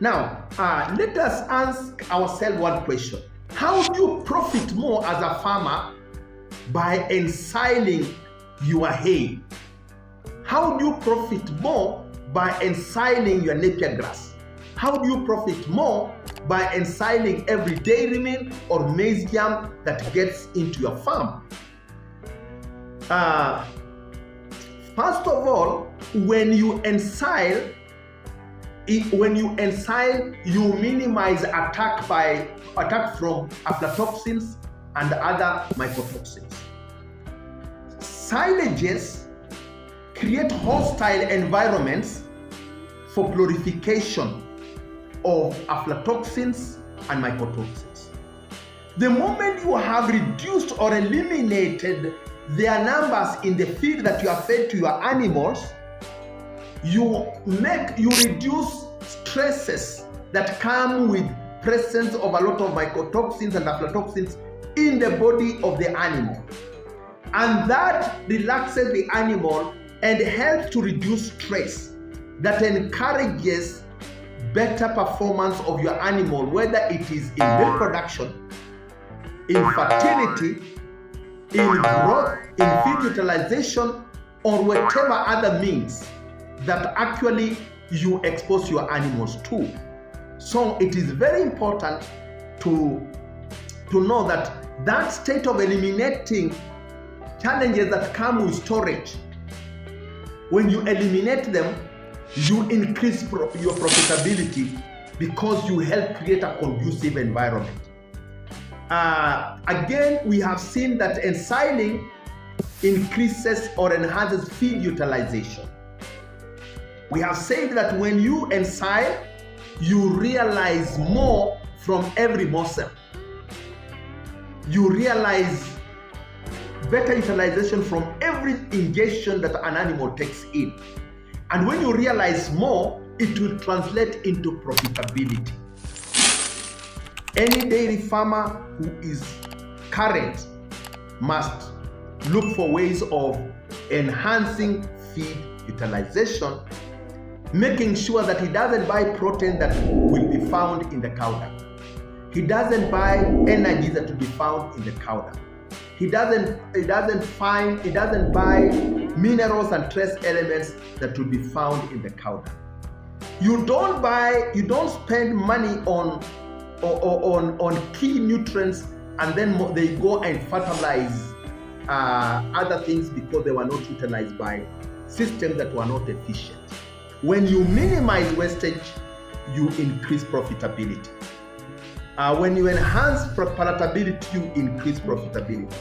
Now, let us ask ourselves one question. How do you profit more as a farmer by ensiling your hay? How do you profit more by ensiling your napier grass? How do you profit more by ensiling every dairy meal or maize germ that gets into your farm? First of all, when you ensile, you minimize attack from aflatoxins and other mycotoxins. Silages create hostile environments for proliferation of aflatoxins and mycotoxins. The moment you have reduced or eliminated their numbers in the feed that you have fed to your animals, you reduce stresses that come with presence of a lot of mycotoxins and aflatoxins in the body of the animal. And that relaxes the animal and helps to reduce stress that encourages better performance of your animal, whether it is in milk production, in fertility, in growth, in feed utilization, or whatever other means that actually you expose your animals to. So it is very important to know that state of eliminating challenges that come with storage, when you eliminate them, you increase your profitability because you help create a conducive environment. Again, we have seen that ensiling increases or enhances feed utilization. We have said that when you ensile, you realize more from every morsel. You realize better utilization from every ingestion that an animal takes in. And when you realize more, it will translate into profitability. Any dairy farmer who is current must look for ways of enhancing feed utilization, making sure that he doesn't buy protein that will be found in the cow dung. He doesn't buy energy that will be found in the cow dung. He doesn't buy minerals and trace elements that will be found in the cow dung. You don't spend money on key nutrients and then they go and fertilize other things because they were not utilized by systems that were not efficient. When you minimize wastage, you increase profitability. When you enhance palatability, you increase profitability.